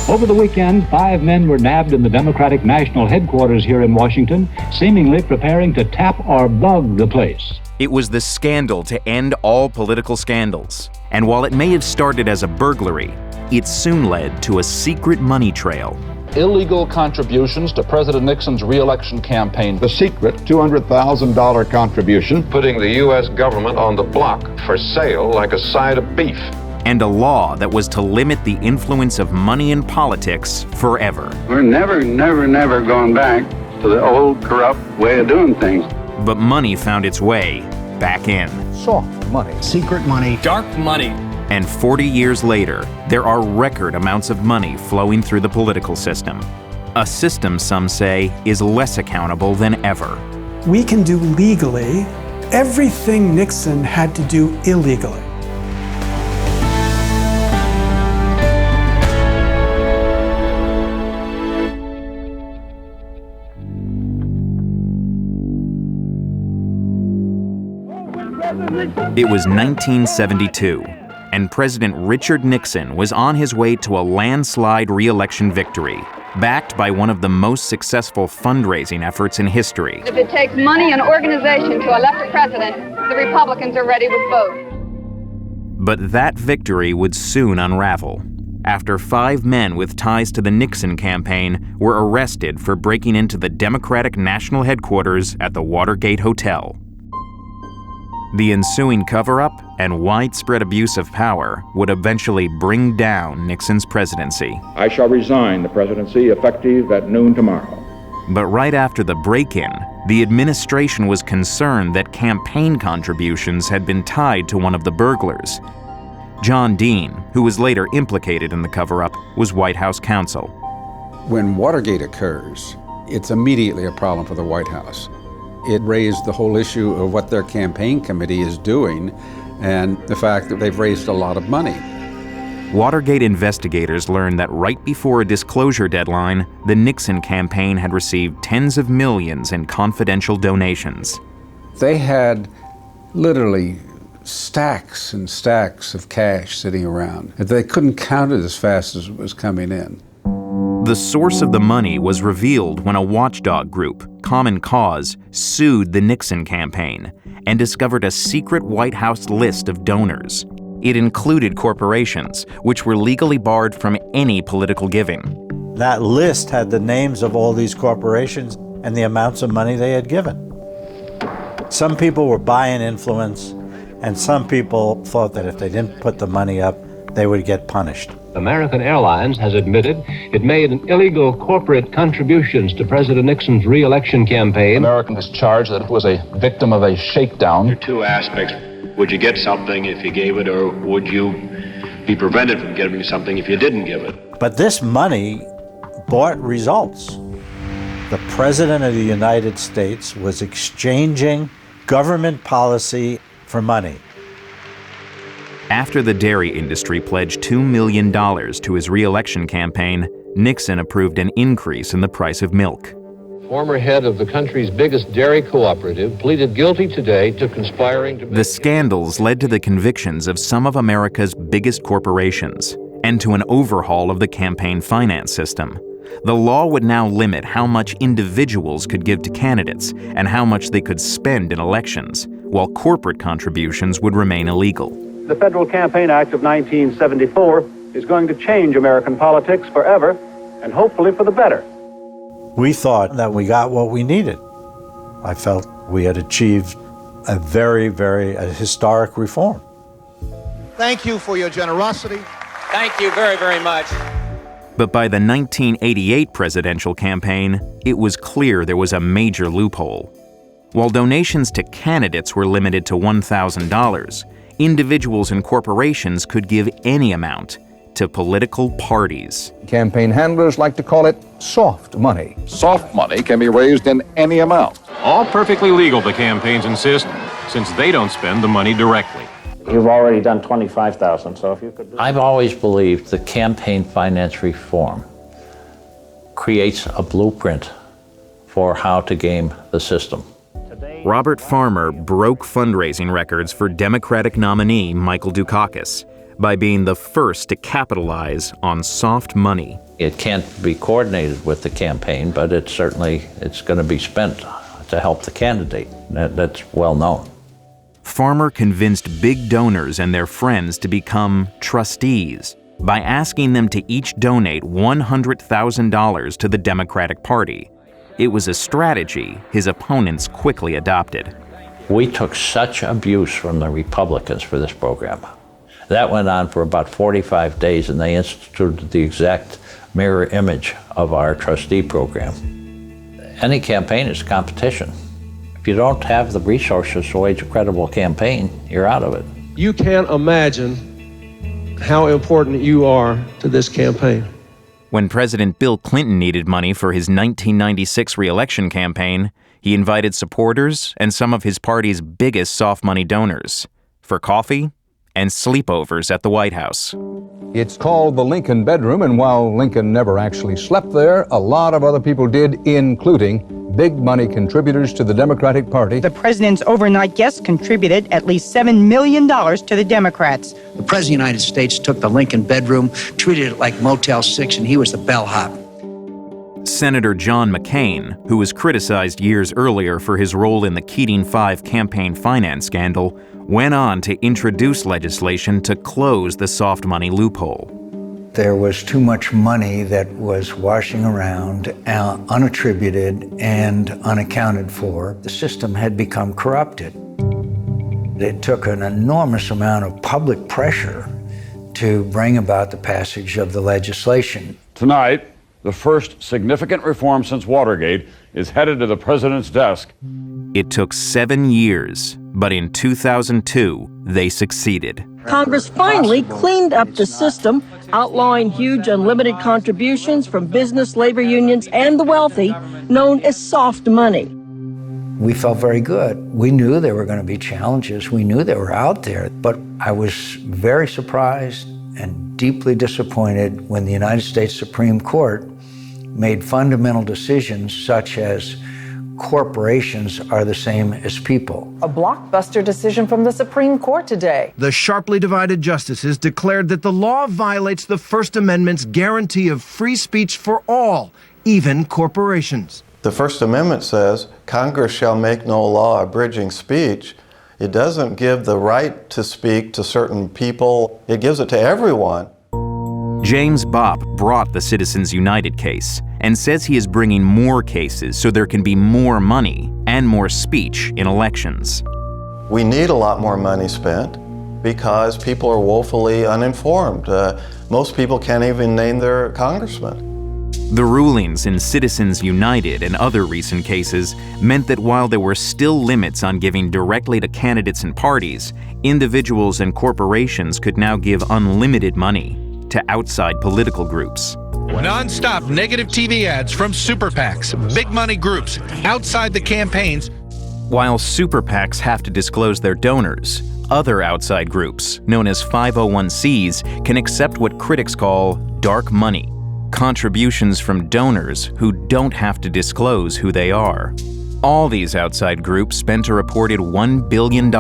Over the weekend, 5 men were nabbed in the Democratic National Headquarters here in Washington, seemingly preparing to tap or bug the place. It was the scandal to end all political scandals. And while it may have started as a burglary, it soon led to a secret money trail. Illegal contributions to President Nixon's re-election campaign. The secret $200,000 contribution. Putting the U.S. government on the block for sale like a side of beef. And a law that was to limit the influence of money in politics forever. We're never going back to the old corrupt way of doing things. But money found its way back in. Soft money. Secret money. Dark money. And 40 years later, there are record amounts of money flowing through the political system. A system, some say, is less accountable than ever. We can do legally everything Nixon had to do illegally. It was 1972, and President Richard Nixon was on his way to a landslide re-election victory, backed by one of the most successful fundraising efforts in history. If it takes money and organization to elect a president, the Republicans are ready with both. But that victory would soon unravel, after 5 men with ties to the Nixon campaign were arrested for breaking into the Democratic National Headquarters at the Watergate Hotel. The ensuing cover-up and widespread abuse of power would eventually bring down Nixon's presidency. I shall resign the presidency effective at noon tomorrow. But right after the break-in, the administration was concerned that campaign contributions had been tied to one of the burglars. John Dean, who was later implicated in the cover-up, was White House counsel. When Watergate occurs, it's immediately a problem for the White House. It raised the whole issue of what their campaign committee is doing and the fact that they've raised a lot of money. Watergate investigators learned that right before a disclosure deadline, the Nixon campaign had received tens of millions in confidential donations. They had literally stacks and stacks of cash sitting around. They couldn't count it as fast as it was coming in. The source of the money was revealed when a watchdog group, Common Cause, sued the Nixon campaign and discovered a secret White House list of donors. It included corporations, which were legally barred from any political giving. That list had the names of all these corporations and the amounts of money they had given. Some people were buying influence, and some people thought that if they didn't put the money up, they would get punished. American Airlines has admitted it made illegal corporate contributions to President Nixon's re-election campaign. American is charged that it was a victim of a shakedown. There are 2 aspects. Would you get something if you gave it, or would you be prevented from getting something if you didn't give it? But this money bought results. The President of the United States was exchanging government policy for money. After the dairy industry pledged $2 million to his re-election campaign, Nixon approved an increase in the price of milk. Former head of the country's biggest dairy cooperative pleaded guilty today to conspiring to... The scandals led to the convictions of some of America's biggest corporations and to an overhaul of the campaign finance system. The law would now limit how much individuals could give to candidates and how much they could spend in elections, while corporate contributions would remain illegal. The Federal Campaign Act of 1974 is going to change American politics forever, and hopefully for the better. We thought that we got what we needed. I felt we had achieved a very historic reform. Thank you for your generosity. Thank you very, very much. But by the 1988 presidential campaign, it was clear there was a major loophole. While donations to candidates were limited to $1,000, individuals and corporations could give any amount to political parties. Campaign handlers like to call it soft money. Soft money can be raised in any amount. All perfectly legal, the campaigns insist, since they don't spend the money directly. You've already done $25,000, so if you could... I've always believed that campaign finance reform creates a blueprint for how to game the system. Robert Farmer broke fundraising records for Democratic nominee Michael Dukakis, by being the first to capitalize on soft money. It can't be coordinated with the campaign, but it's going to be spent to help the candidate. That's well known. Farmer convinced big donors and their friends to become trustees by asking them to each donate $100,000 to the Democratic Party. It was a strategy his opponents quickly adopted. We took such abuse from the Republicans for this program. That went on for about 45 days, and they instituted the exact mirror image of our trustee program. Any campaign is competition. If you don't have the resources to wage a credible campaign, you're out of it. You can't imagine how important you are to this campaign. When President Bill Clinton needed money for his 1996 re-election campaign, he invited supporters and some of his party's biggest soft money donors for coffee and sleepovers at the White House. It's called the Lincoln Bedroom, and while Lincoln never actually slept there, a lot of other people did, including big money contributors to the Democratic Party. The president's overnight guests contributed at least $7 million to the Democrats. The President of the United States took the Lincoln Bedroom, treated it like Motel 6, and he was the bellhop. Senator John McCain, who was criticized years earlier for his role in the Keating 5 campaign finance scandal, went on to introduce legislation to close the soft money loophole. There was too much money that was washing around, unattributed and unaccounted for. The system had become corrupted. It took an enormous amount of public pressure to bring about the passage of the legislation. Tonight, the first significant reform since Watergate is headed to the president's desk. It took 7 years, but in 2002, they succeeded. Congress finally cleaned up the system, outlawing huge unlimited contributions from business, labor unions, and the wealthy, known as soft money. We felt very good. We knew there were going to be challenges. We knew they were out there. But I was very surprised and deeply disappointed when the United States Supreme Court made fundamental decisions such as corporations are the same as people. A blockbuster decision from the Supreme Court today. The sharply divided justices declared that the law violates the First Amendment's guarantee of free speech for all, even corporations. The First Amendment says Congress shall make no law abridging speech. It doesn't give the right to speak to certain people. It gives it to everyone. James Bopp brought the Citizens United case and says he is bringing more cases so there can be more money and more speech in elections. We need a lot more money spent because people are woefully uninformed. Most people can't even name their congressman. The rulings in Citizens United and other recent cases meant that while there were still limits on giving directly to candidates and parties, individuals and corporations could now give unlimited money to outside political groups. Non-stop negative TV ads from super PACs, big money groups, outside the campaigns. While super PACs have to disclose their donors, other outside groups, known as 501c*s, can accept what critics call dark money, contributions from donors who don't have to disclose who they are. All these outside groups spent a reported $1 billion in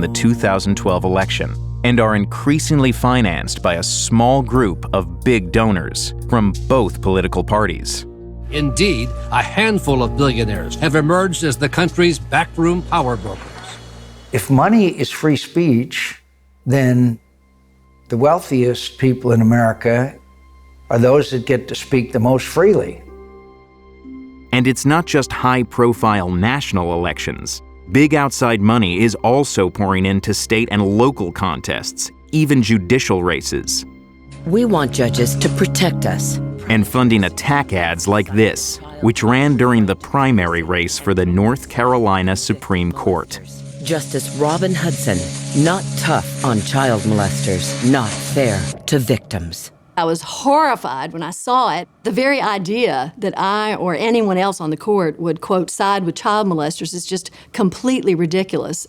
the 2012 election and are increasingly financed by a small group of big donors from both political parties. Indeed, a handful of billionaires have emerged as the country's backroom power brokers. If money is free speech, then the wealthiest people in America are those that get to speak the most freely. And it's not just high-profile national elections. Big outside money is also pouring into state and local contests, even judicial races. We want judges to protect us. And funding attack ads like this, which ran during the primary race for the North Carolina Supreme Court. Justice Robin Hudson, not tough on child molesters, not fair to victims. I was horrified when I saw it. The very idea that I or anyone else on the court would, quote, side with child molesters is just completely ridiculous.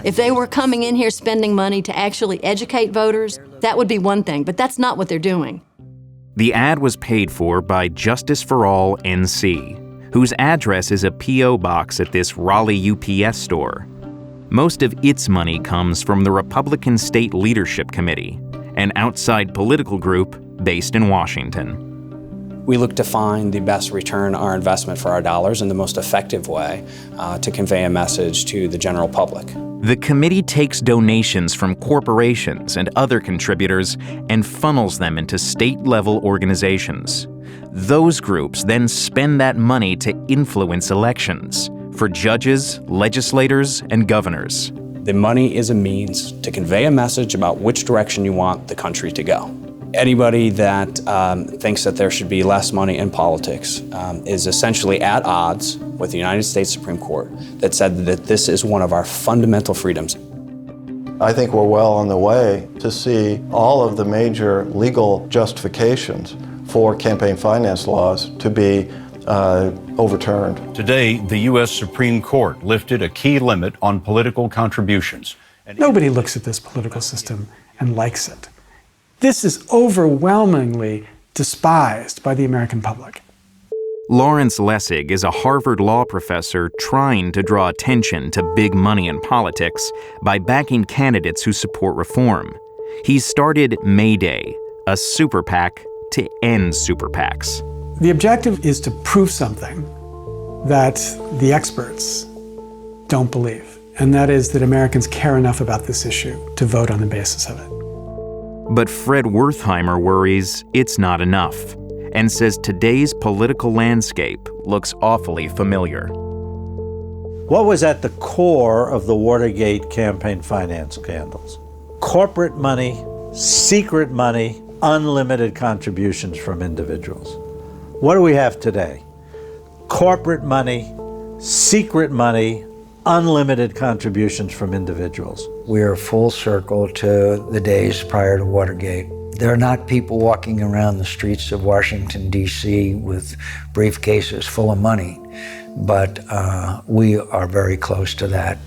If they were coming in here spending money to actually educate voters, that would be one thing, but that's not what they're doing. The ad was paid for by Justice for All NC, whose address is a P.O. box at this Raleigh UPS store. Most of its money comes from the Republican State Leadership Committee, an outside political group based in Washington. We look to find the best return on our investment for our dollars and the most effective way to convey a message to the general public. The committee takes donations from corporations and other contributors and funnels them into state-level organizations. Those groups then spend that money to influence elections for judges, legislators, and governors. The money is a means to convey a message about which direction you want the country to go. Anybody that thinks that there should be less money in politics is essentially at odds with the United States Supreme Court that said that this is one of our fundamental freedoms. I think we're well on the way to see all of the major legal justifications for campaign finance laws to be overturned. Today, the U.S. Supreme Court lifted a key limit on political contributions. Nobody looks at this political system and likes it. This is overwhelmingly despised by the American public. Lawrence Lessig is a Harvard law professor trying to draw attention to big money in politics by backing candidates who support reform. He's started Mayday, a super PAC to end super PACs. The objective is to prove something that the experts don't believe, and that is that Americans care enough about this issue to vote on the basis of it. But Fred Wertheimer worries it's not enough and says today's political landscape looks awfully familiar. What was at the core of the Watergate campaign finance scandals? Corporate money, secret money, unlimited contributions from individuals. What do we have today? Corporate money, secret money, unlimited contributions from individuals. We are full circle to the days prior to Watergate. There are not people walking around the streets of Washington, D.C. with briefcases full of money, but we are very close to that.